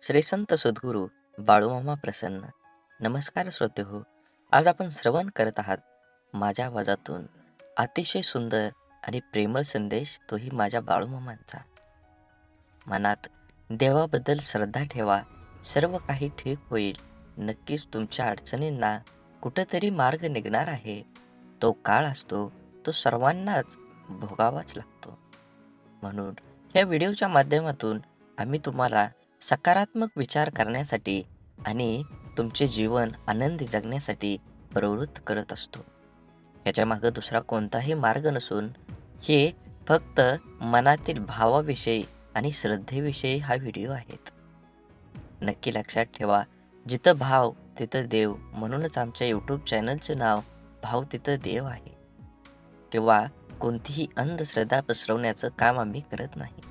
श्री संत सद्गुरू बाळूमामा प्रसन्न. नमस्कार श्रोतेहो. आज आपण श्रवण करत आहात माझ्या आवाजातून अतिशय सुंदर आणि प्रेमळ संदेश, तोही माझ्या बाळूमामांचा. मनात देवाबद्दल श्रद्धा ठेवा, सर्व काही ठीक होईल. नक्कीच तुमच्या अडचणींना कुठेतरी मार्ग निघणार आहे. तो काळ असतो, तो सर्वांनाच भोगावाच लागतो. म्हणून या व्हिडिओच्या माध्यमातून आम्ही तुम्हाला सकारात्मक विचार करण्यासाठी आणि तुमचे जीवन आनंदी जगण्यासाठी प्रवृत्त करत असतो. याच्यामागं दुसरा कोणताही मार्ग नसून हे फक्त मनातील भावाविषयी आणि श्रद्धेविषयी हा व्हिडिओ आहेत. नक्की लक्षात ठेवा, जिथं भाव तिथं देव, म्हणूनच आमच्या यूट्यूब चॅनलचं नाव भाव तिथं देव आहे. किंवा कोणतीही अंधश्रद्धा पसरवण्याचं काम आम्ही करत नाही.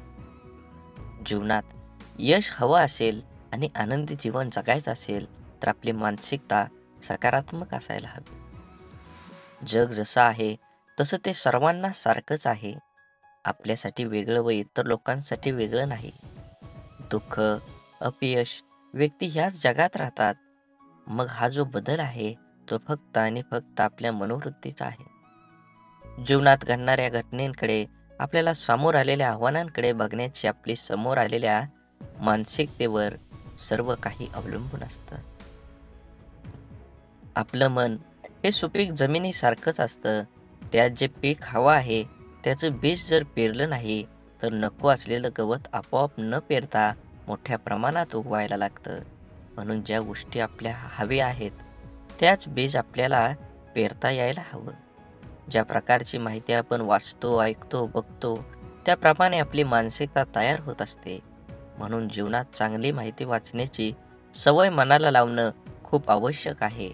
जीवनात यश हवं असेल आणि आनंदी जीवन जगायचं असेल तर आपली मानसिकता सकारात्मक असायला हवी. जग जसं आहे तसं ते सर्वांना सारखंच आहे. आपल्यासाठी वेगळं व इतर लोकांसाठी वेगळं नाही. दुःख, अपयश, व्यक्ती ह्याच जगात राहतात. मग हा जो बदल आहे तो फक्त आणि फक्त आपल्या मनोवृत्तीचा आहे. जीवनात घडणाऱ्या घटनेंकडे, आपल्याला समोर आलेल्या आव्हानांकडे बघण्याची आपली समोर आलेल्या मानसिकतेवर सर्व काही अवलंबून असतं. आपलं मन हे सुपीक जमिनीसारखंच असतं. त्यात जे पीक हवं आहे त्याचं बीज जर पेरलं नाही तर नको असलेलं गवत आपोआप न पेरता मोठ्या प्रमाणात उगवायला लागतं. म्हणून ज्या गोष्टी आपल्या हव्या आहेत त्याच बीज आपल्याला पेरता यायला हवं. ज्या प्रकारची माहिती आपण वाचतो, ऐकतो, बघतो त्याप्रमाणे आपली मानसिकता तयार होत असते. म्हणून जीवनात चांगली माहिती वाचण्याची सवय मनाला लावणं खूप आवश्यक आहे.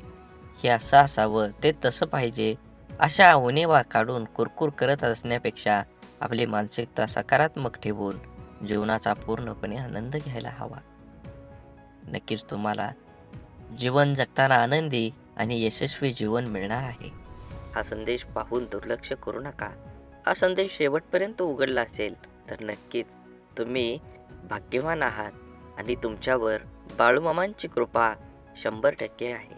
हे असं असावं, ते तसं पाहिजे, अशा उणिवा काढून कुरकुर करत असण्यापेक्षा आपली मानसिकता सकारात्मक ठेवून जीवनाचा पूर्णपणे आनंद घ्यायला हवा. नक्कीच तुम्हाला जीवन जगताना आनंदी आणि यशस्वी जीवन मिळणार आहे. हा संदेश पाहून दुर्लक्ष करू नका. हा संदेश शेवटपर्यंत उघडला असेल तर नक्कीच तुम्ही भाग्यवान आहात आणि तुमच्यावर बाळूमामांची कृपा 100% आहे.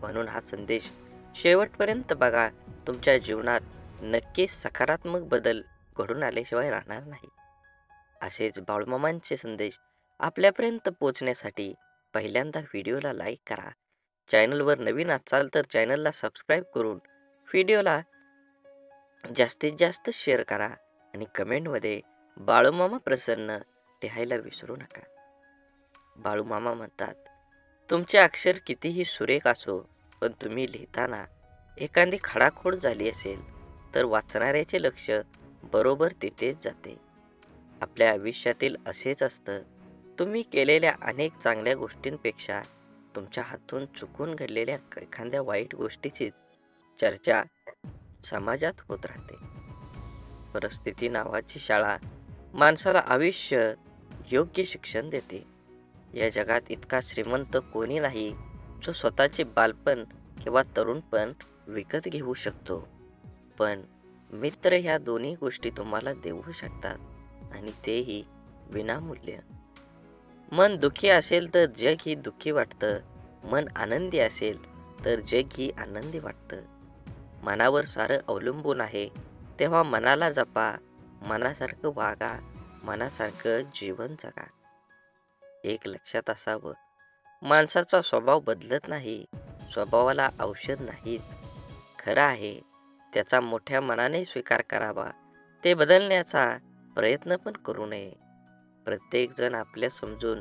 म्हणून हा संदेश शेवटपर्यंत बघा. तुमच्या जीवनात नक्कीच सकारात्मक बदल घडून आल्याशिवाय राहणार नाही. असेच बाळूमामांचे संदेश आपल्यापर्यंत पोहोचण्यासाठी पहिल्यांदा व्हिडिओला लाईक करा. चॅनलवर नवीन असाल तर चॅनलला सबस्क्राईब करून व्हिडिओला जास्तीत जास्त शेअर करा आणि कमेंटमध्ये बाळूमामा प्रसन्न लिहायला विसरू नका. बाळूमामा म्हणतात, तुमचे अक्षर कितीही सुरेख असो, पण तुम्ही लिहिताना एखादी खडाखोड झाली असेल तर वाचणाऱ्याचे लक्ष बरोबर तिथेच जाते. आपल्या आयुष्यातील असेच असतं. तुम्ही केलेल्या अनेक चांगल्या गोष्टींपेक्षा तुमच्या हातून चुकून घडलेल्या एखाद्या वाईट गोष्टीचीच चर्चा समाजात होत राहते. परिस्थिती नावाची शाळा माणसाला आयुष्य योग्य शिक्षण देते. या जगात इतका श्रीमंत कोणी नाही जो स्वतःचे बालपण किंवा तरुणपण विकत घेऊ शकतो. पण मित्र ह्या दोन्ही गोष्टी तुम्हाला देऊ शकतात आणि तेही विनामूल्य. मन दुःखी असेल तर जग ही दुःखी वाटतं. मन आनंदी असेल तर जग ही आनंदी वाटतं. मनावर सारं अवलंबून आहे, तेव्हा मनाला जपा, मनासारखं वागा, मनासारखं जीवन जगा. एक लक्षात असावं, माणसाचा स्वभाव बदलत नाही, स्वभावाला औषध नाहीच. खरं आहे, त्याचा मोठ्या मनाने स्वीकार करावा. ते बदलण्याचा प्रयत्न पण करू नये. प्रत्येक जण आपल्या समजून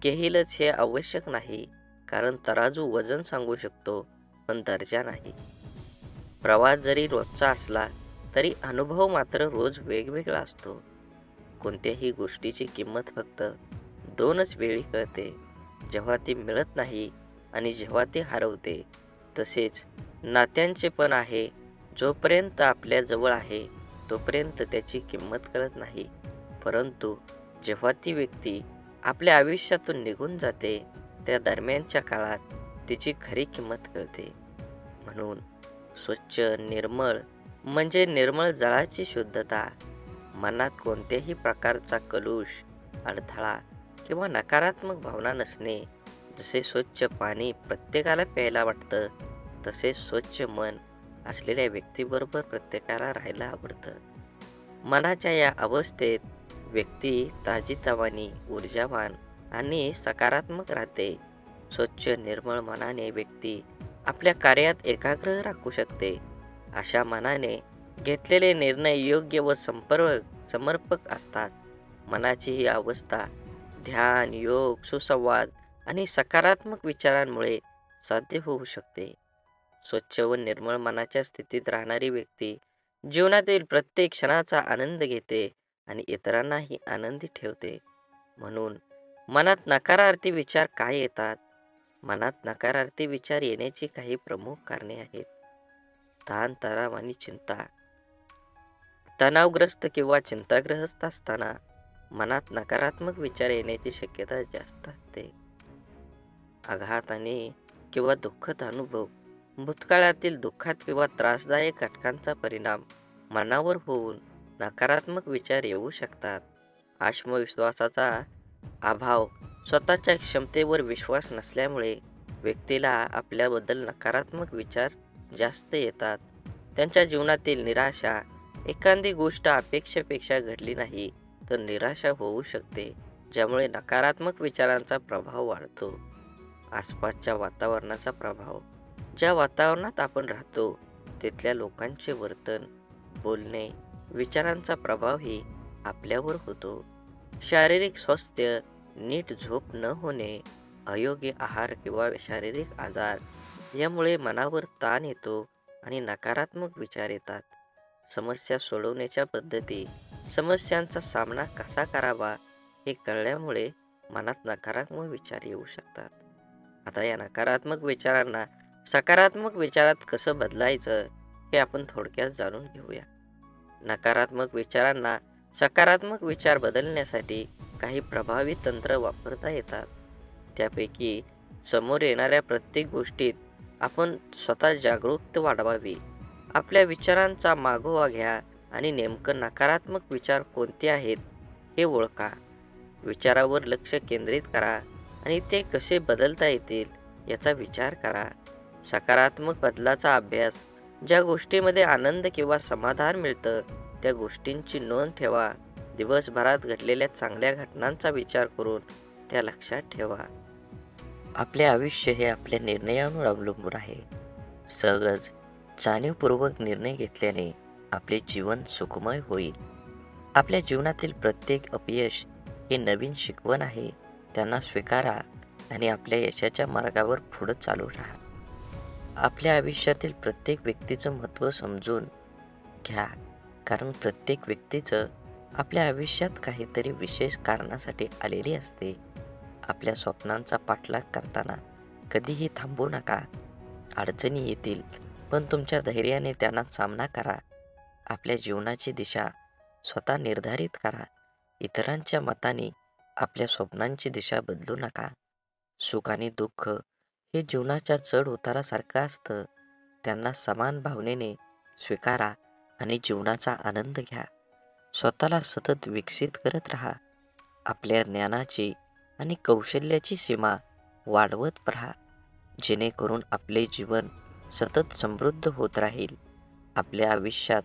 घेईलच हे आवश्यक नाही, कारण तराजू वजन सांगू शकतो पण दर्जा नाही. प्रवास जरी रोजचा असला तरी अनुभव मात्र रोज वेगवेगळा असतो. कोणत्याही गोष्टीची किंमत फक्त 2च वेळी कळते, जेव्हा ती मिळत नाही आणि जेव्हा ती हरवते. तसेच नात्यांचे पण आहे. जोपर्यंत आपल्या जवळ आहे तोपर्यंत त्याची किंमत कळत नाही, परंतु जेव्हा ती व्यक्ती आपल्या आयुष्यातून निघून जाते त्या दरम्यानच्या काळात तिची खरी किंमत कळते. म्हणून स्वच्छ निर्मळ म्हणजे निर्मळ जळाची शुद्धता. मनात कोणत्याही प्रकारचा कलुष, अडथळा किंवा नकारात्मक भावना नसणे. जसे स्वच्छ पाणी प्रत्येकाला प्यायला वाटतं, तसे स्वच्छ मन असलेल्या व्यक्तीबरोबर प्रत्येकाला राहायला आवडतं. मनाच्या या अवस्थेत व्यक्ती ताजीतवानी, ऊर्जावान आणि सकारात्मक राहते. स्वच्छ निर्मळ मनाने व्यक्ती आपल्या कार्यात एकाग्र राखू शकते. अशा मनाने घेतलेले निर्णय योग्य व समर्पक असतात. मनाची ही अवस्था ध्यान, योग, सुसंवाद आणि सकारात्मक विचारांमुळे साध्य होऊ शकते. स्वच्छ व निर्मळ मनाच्या स्थितीत राहणारी व्यक्ती जीवनातील प्रत्येक क्षणाचा आनंद घेते आणि इतरांनाही आनंदी ठेवते. म्हणून मनात नकारार्थी विचार काय येतात? मनात नकारार्थी विचार येण्याची काही प्रमुख कारणे आहेत. ताण-तणाव आणि चिंता. तणावग्रस्त किंवा चिंताग्रस्त असताना मनात नकारात्मक विचार येण्याची शक्यता जास्त असते. आघात आणि किंवा दुःखद अनुभव. भूतकाळातील दुःखात किंवा त्रासदायक घटकांचा परिणाम मनावर होऊन नकारात्मक विचार येऊ शकतात. आत्मविश्वासाचा अभाव. स्वतःच्या क्षमतेवर विश्वास नसल्यामुळे व्यक्तीला आपल्याबद्दल नकारात्मक विचार जास्त येतात. त्यांच्या जीवनातील निराशा. एखादी गोष्ट अपेक्षेपेक्षा घडली नाही तर निराशा होऊ शकते, ज्यामुळे नकारात्मक विचारांचा प्रभाव वाढतो. आसपासच्या वातावरणाचा प्रभाव. ज्या वातावरणात आपण राहतो तिथल्या लोकांचे वर्तन, बोलणे, विचारांचा प्रभावही आपल्यावर होतो. शारीरिक स्वास्थ्य. नीट झोप न होणे, अयोग्य आहार किंवा शारीरिक आजार यामुळे मनावर ताण येतो आणि नकारात्मक विचार येतात. समस्या सोडवण्याच्या पद्धती. समस्यांचा सामना कसा करावा हे कळल्यामुळे मनात नकारात्मक विचार येऊ शकतात. आता या नकारात्मक विचारांना सकारात्मक विचारात कसं बदलायचं हे आपण थोडक्यात जाणून घेऊया. नकारात्मक विचारांना सकारात्मक विचार बदलण्यासाठी काही प्रभावी तंत्र वापरता येतात. त्यापैकी समोर येणाऱ्या प्रत्येक गोष्टीत आपण स्वतः जागरूकता वाढवावी. आपल्या विचारांचा मागोवा घ्या आणि नेमकं नकारात्मक विचार कोणते आहेत हे ओळखा. विचारावर लक्ष केंद्रित करा आणि ते कसे बदलता येतील याचा विचार करा. सकारात्मक बदलाचा अभ्यास. ज्या गोष्टीमध्ये आनंद किंवा समाधान मिळतं त्या गोष्टींची नोंद ठेवा. दिवसभरात घडलेल्या चांगल्या घटनांचा विचार करून त्या लक्षात ठेवा. आपले आयुष्य हे आपल्या निर्णयांवर अवलंबून आहे. सहज, जाणीवपूर्वक निर्णय घेतल्याने आपले जीवन सुखमय होईल. आपल्या जीवनातील प्रत्येक अपयश हे नवीन शिकवण आहे. त्यांना स्वीकारा आणि आपल्या यशाच्या मार्गावर पुढे चालू राहा. आपल्या आयुष्यातील प्रत्येक व्यक्तीचं महत्त्व समजून घ्या, कारण प्रत्येक व्यक्तीचं आपल्या आयुष्यात काहीतरी विशेष कारणासाठी आलेली असते. आपल्या स्वप्नांचा पाठलाग करताना कधीही थांबू नका. अडचणी येतील, पण तुमच्या धैर्याने त्यांना सामना करा. आपल्या जीवनाची दिशा स्वतः निर्धारित करा. इतरांच्या मताने आपल्या स्वप्नांची दिशा बदलू नका. सुख आणि दुःख हे जीवनाच्या चढ उतारासारखं असतं. त्यांना समान भावनेने स्वीकारा आणि जीवनाचा आनंद घ्या. स्वतःला सतत विकसित करत राहा. आपल्या ज्ञानाची आणि कौशल्याची सीमा वाढवत राहा, जेणेकरून आपले जीवन सतत समृद्ध होत राहील. आपल्या आयुष्यात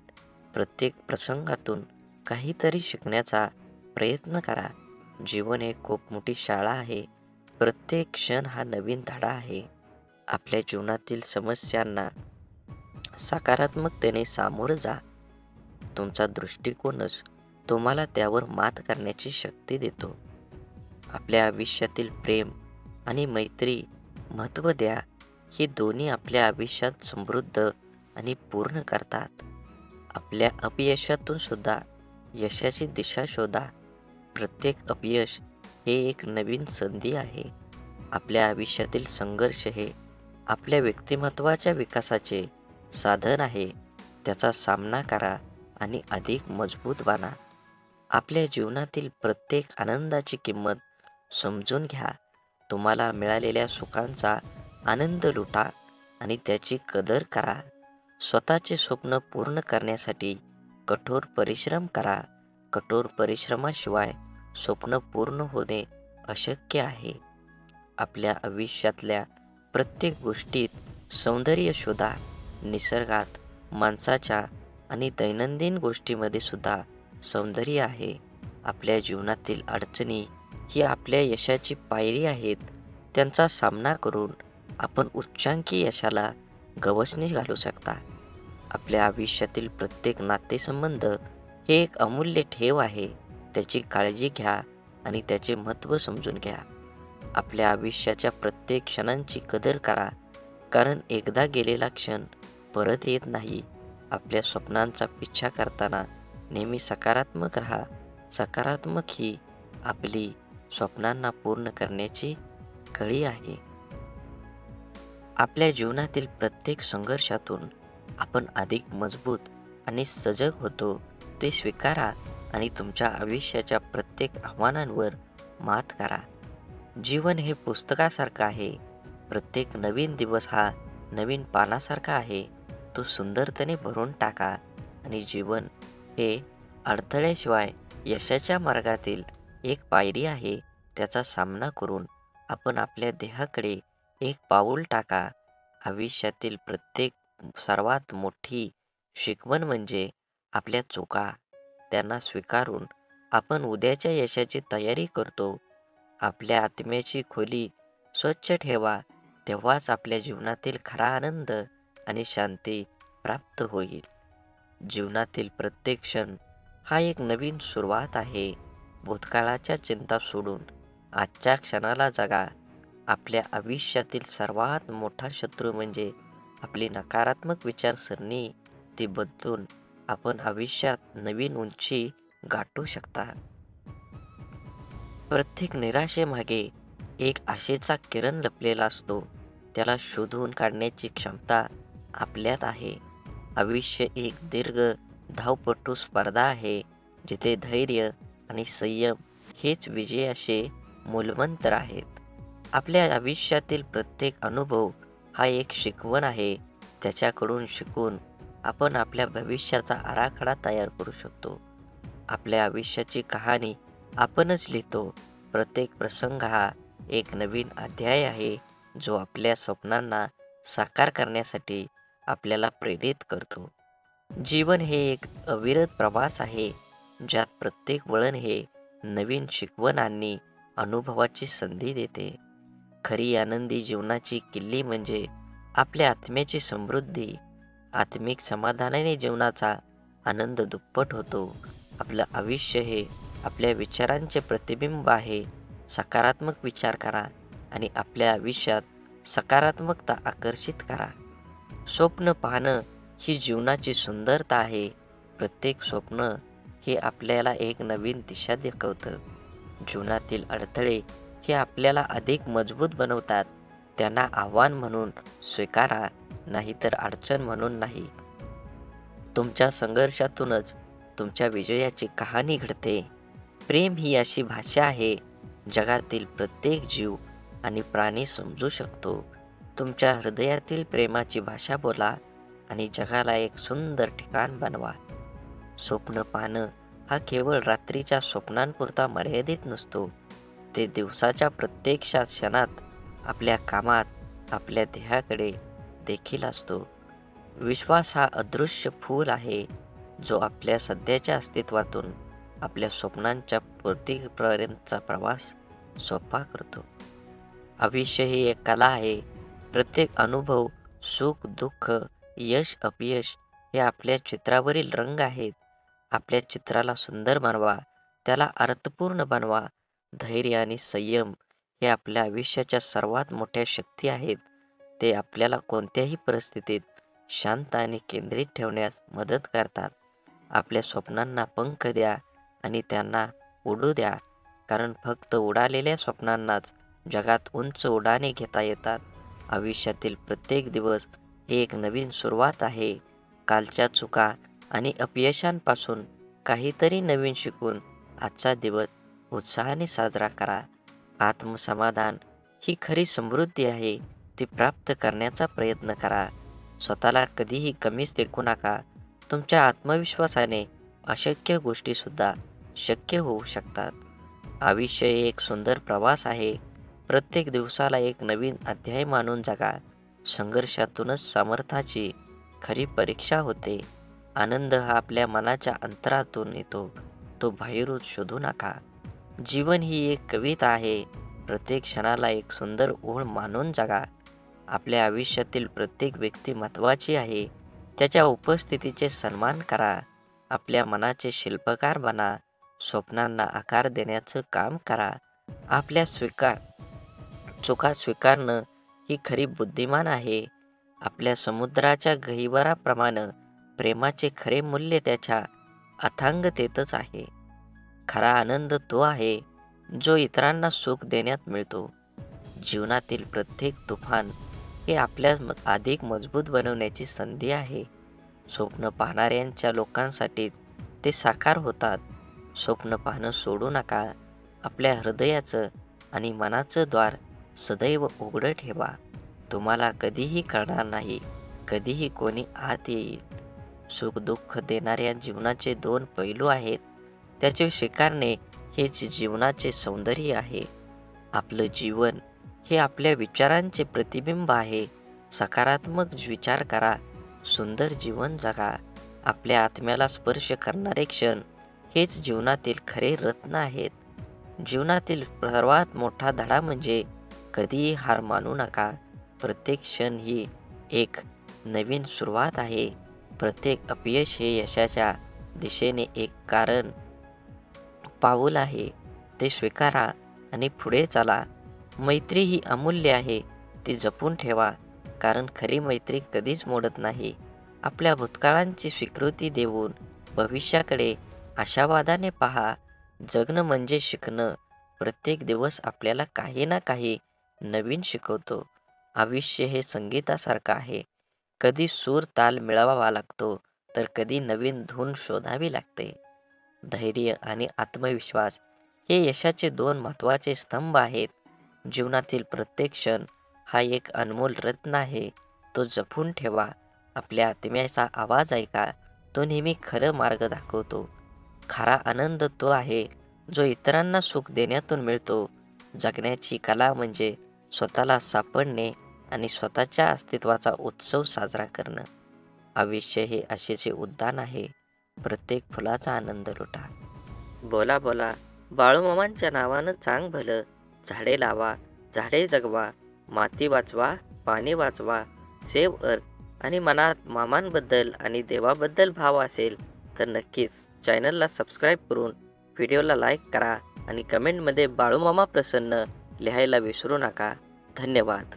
प्रत्येक प्रसंगातून काहीतरी शिकण्याचा प्रयत्न करा. जीवन एक खूप मोठी शाळा आहे. प्रत्येक क्षण हा नवीन धडा आहे. आपल्या जीवनातील समस्यांना सकारात्मकतेने सामोरं जा. तुमचा दृष्टिकोनच तुम्हाला त्यावर मात करण्याची शक्ती देतो. आपल्या आयुष्यातील प्रेम आणि मैत्री महत्त्व द्या. ही दोन्ही आपल्या आयुष्यात समृद्ध आणि पूर्ण करतात. आपल्या अपयशातून सुद्धा यशाची दिशा शोधा. प्रत्येक अपयश हे एक नवीन संधी आहे. आपल्या आयुष्यातील संघर्ष हे आपल्या व्यक्तिमत्वाच्या विकासाचे साधन आहे. त्याचा सामना करा आणि अधिक मजबूत बना. आपल्या जीवनातील प्रत्येक आनंदाची किंमत समजून घ्या. तुम्हाला मिळालेल्या सुखांचा आनंद लुटा आणि त्याची कदर करा. स्वतःचे स्वप्न पूर्ण करण्यासाठी कठोर परिश्रम करा. कठोर परिश्रमाशिवाय स्वप्न पूर्ण होणे अशक्य आहे. आपल्या आयुष्यातल्या प्रत्येक गोष्टीत सौंदर्य शोधा. निसर्गात, माणसाच्या आणि दैनंदिन गोष्टीमध्ये सुद्धा सौंदर्य आहे. आपल्या जीवनातील अडचणी ही आपल्या यशाची पायरी आहेत. त्यांचा सामना करून आपण उच्चांकी यशाला गवसणी घालू शकता. आपल्या आयुष्यातील प्रत्येक नातेसंबंध हे एक अमूल्य ठेव आहे. त्याची काळजी घ्या आणि त्याचे महत्त्व समजून घ्या. आपल्या आयुष्याच्या प्रत्येक क्षणांची कदर करा, कारण एकदा गेलेला क्षण परत येत नाही. आपल्या स्वप्नांचा पिच्छा करताना नेहमी सकारात्मक राहा. सकारात्मक ही आपली स्वप्नांना पूर्ण करण्याची कळी आहे. आपल्या जीवनातील प्रत्येक संघर्षातून आपण अधिक मजबूत आणि सजग होतो. ते स्वीकारा आणि तुमच्या आयुष्याच्या प्रत्येक आव्हानांवर मात करा. जीवन हे पुस्तकासारखं आहे. प्रत्येक नवीन दिवस हा नवीन पानासारखा आहे. तो सुंदरतेने भरून टाका आणि जीवन हे अडथळ्याशिवाय यशाच्या मार्गातील एक पायरी आहे. त्याचा सामना करून आपण आपल्या ध्येयाकडे एक पाऊल टाका. आयुष्यातील प्रत्येक सर्वात मोठी शिकवण म्हणजे आपल्या चुका. त्यांना स्वीकारून आपण उद्याच्या यशाची तयारी करतो. आपल्या आत्म्याची खोली स्वच्छ ठेवा, तेव्हाच आपल्या जीवनातील खरा आनंद आणि शांती प्राप्त होईल. जीवनातील प्रत्येक क्षण हा एक नवीन सुरुवात आहे. भूतकाळाच्या चिंता सोडून आजच्या क्षणाला जगा. आपल्या आयुष्यातील सर्वात मोठा शत्रू म्हणजे आपली नकारात्मक विचारसरणी. ती बदलून आपण आयुष्यात नवीन उंची गाठू शकता. प्रत्येक निराशेमागे एक आशेचा किरण लपलेला असतो. त्याला शोधून काढण्याची क्षमता आपल्यात आहे. आयुष्य एक दीर्घ धावपटू स्पर्धा आहे, जिथे धैर्य आणि संयम हेच विजयाचे मूलमंत्र आहेत. आपल्या आयुष्यातील प्रत्येक अनुभव हा एक शिकवण आहे. त्याच्याकडून शिकून आपण आपल्या भविष्याचा आराखडा तयार करू शकतो. आपल्या आयुष्याची कहाणी आपणच लिहितो. प्रत्येक प्रसंग हा एक नवीन अध्याय आहे, जो आपल्या स्वप्नांना साकार करण्यासाठी आपल्याला प्रेरित करतो. जीवन हे एक अविरत प्रवास आहे, ज्यात प्रत्येक वळण हे नवीन शिकवण आणि अनुभवाची संधी देते. खरी आनंदी जीवनाची किल्ली म्हणजे आपल्या आत्म्याची समृद्धी. आत्मिक समाधानाने जीवनाचा आनंद दुप्पट होतो. आपलं आयुष्य हे आपल्या विचारांचे प्रतिबिंब आहे. सकारात्मक विचार करा आणि आपल्या आयुष्यात सकारात्मकता आकर्षित करा. स्वप्न पाहणं ही जीवनाची सुंदरता आहे. प्रत्येक स्वप्न हे आपल्याला एक नवीन दिशा दाखवतं. जीवनातील अडथळे हे आपल्याला अधिक मजबूत बनवतात. त्यांना आव्हान म्हणून स्वीकारा, नाहीतर अडचण म्हणून नाही. तुमच्या संघर्षातूनच तुमच्या विजयाची कहाणी घडते. प्रेम ही अशी भाषा आहे, जगातील प्रत्येक जीव आणि प्राणी समजू शकतो. तुमच्या हृदयातील प्रेमाची भाषा बोला आणि जगाला एक सुंदर ठिकाण बनवा. स्वप्न पाहणं हा केवळ रात्रीच्या स्वप्नांपुरता मर्यादित नसतो. ते दिवसाच्या प्रत्येक क्षणात आपल्या कामात, आपल्या ध्येयाकडे देखील असतो. विश्वास हा अदृश्य फूल आहे, जो आपल्या सध्याच्या अस्तित्वातून आपल्या स्वप्नांच्या पूर्तीपर्यंतचा प्रवास सोपा करतो. आयुष्य ही एक कला आहे. प्रत्येक अनुभव, सुख, दुःख, यश, अपयश हे आपल्या चित्रावरील रंग आहेत. आपल्या चित्राला सुंदर बनवा, त्याला अर्थपूर्ण बनवा. धैर्य आणि संयम हे आपल्या आयुष्याच्या सर्वात मोठ्या शक्ती आहेत. ते आपल्याला कोणत्याही परिस्थितीत शांत आणि केंद्रित ठेवण्यास मदत करतात. आपल्या स्वप्नांना पंख द्या आणि त्यांना उडू द्या, कारण फक्त उडालेल्या स्वप्नांनाच जगात उंच उड्डाणे घेता येतात. आयुष्यातील प्रत्येक दिवस ही एक नवीन सुरुवात आहे. कालच्या चुका आणि अपयशांपासून काहीतरी नवीन शिकून आजचा दिवस उत्साहाने साजरा करा. आत्मसमाधान ही खरी समृद्धी आहे. ती प्राप्त करण्याचा प्रयत्न करा. स्वतःला कधीही कमीच लेखू नका. तुमच्या आत्मविश्वासाने अशक्य गोष्टीसुद्धा शक्य होऊ शकतात. आयुष्य हे एक सुंदर प्रवास आहे. प्रत्येक दिवसाला एक नवीन अध्याय मानून जगा. संघर्षातूनच सामर्थ्याची खरी परीक्षा होते. आनंद हा आपल्या मनाच्या अंतरातून येतो, तो बाहेरून शोधू नका. जीवन ही एक कविता आहे. प्रत्येक क्षणाला एक सुंदर ओळ मानून जगा. आपल्या आयुष्यातील प्रत्येक व्यक्ती महत्त्वाची आहे. त्याच्या उपस्थितीचे सन्मान करा. आपल्या मनाचे शिल्पकार बना. स्वप्नांना आकार देण्याचं काम करा. आपल्या चुका स्वीकारणं ही खरी बुद्धिमान आहे. आपल्या समुद्राच्या गहिवराप्रमाणे प्रेमाचे खरे मूल्य त्याच्या अथांगतेतच आहे. खरा आनंद तो आहे जो इतरांना सुख देण्यात मिळतो. जीवनातील प्रत्येक तुफान हे आपल्यास अधिक मजबूत बनवण्याची संधी आहे. स्वप्न पाहणाऱ्यांच्या लोकांसाठी ते साकार होतात. स्वप्न पाहणं सोडू नका. आपल्या हृदयाचं आणि मनाचं द्वार सदैव उघडं ठेवा. तुम्हाला कधीही कळणार नाही कधीही कोणी आत येईल. सुख दुःख देणाऱ्या जीवनाचे 2 पैलू आहेत. त्याचे स्वीकारणे हेच जीवनाचे सौंदर्य आहे. आपलं जीवन हे आपल्या विचारांचे प्रतिबिंब आहे. सकारात्मक विचार करा. सुंदर जीवन जगा. आपल्या आत्म्याला स्पर्श करणारे क्षण हेच जीवनातील खरे रत्न आहेत. जीवनातील सर्वात मोठा धडा म्हणजे कधीही हार मानू नका. प्रत्येक क्षण ही एक नवीन सुरुवात आहे. प्रत्येक अपयश हे यशाच्या दिशेने एक पाऊल आहे. ते स्वीकारा आणि पुढे चाला. मैत्री ही अमूल्य आहे. ती जपून ठेवा. कारण खरी मैत्री कधीच मोडत नाही. आपल्या भूतकाळांची स्वीकृती देऊन भविष्याकडे आशावादाने पहा. जगणं म्हणजे शिकणं. प्रत्येक दिवस आपल्याला काही ना काही नवीन शिकवतो. आयुष्य हे संगीतासारखं आहे. कधी सूर ताल मिळवावा लागतो तर कधी नवीन धून शोधावी लागते. धैर्य आणि आत्मविश्वास हे यशाचे 2 महत्त्वाचे स्तंभ आहेत. जीवनातील प्रत्येक क्षण हा एक अनमोल रत्न आहे. तो जपून ठेवा. आपल्या आत्म्याचा आवाज ऐका. तो नेहमी खरं मार्ग दाखवतो. खरा आनंद तो आहे जो इतरांना सुख देण्यातून मिळतो. जगण्याची कला म्हणजे स्वतःला सापडणे आणि स्वतःच्या अस्तित्वाचा उत्सव साजरा करणं. आयुष्य हे आशेचे उद्यान आहे. प्रत्येक फुलाचा आनंद लुटा. बोला बोला बाळूमामांच्या नावानं चांग भलं. झाडे लावा, झाडे जगवा, माती वाचवा, पाणी वाचवा. सेव्ह अर्थ. आणि मनात मामांबद्दल आणि देवाबद्दल भाव असेल तर नक्कीच चॅनलला सबस्क्राईब करून व्हिडिओला लाईक करा आणि कमेंटमध्ये बाळूमामा प्रसन्न लिहायला विसरू नका. धन्यवाद.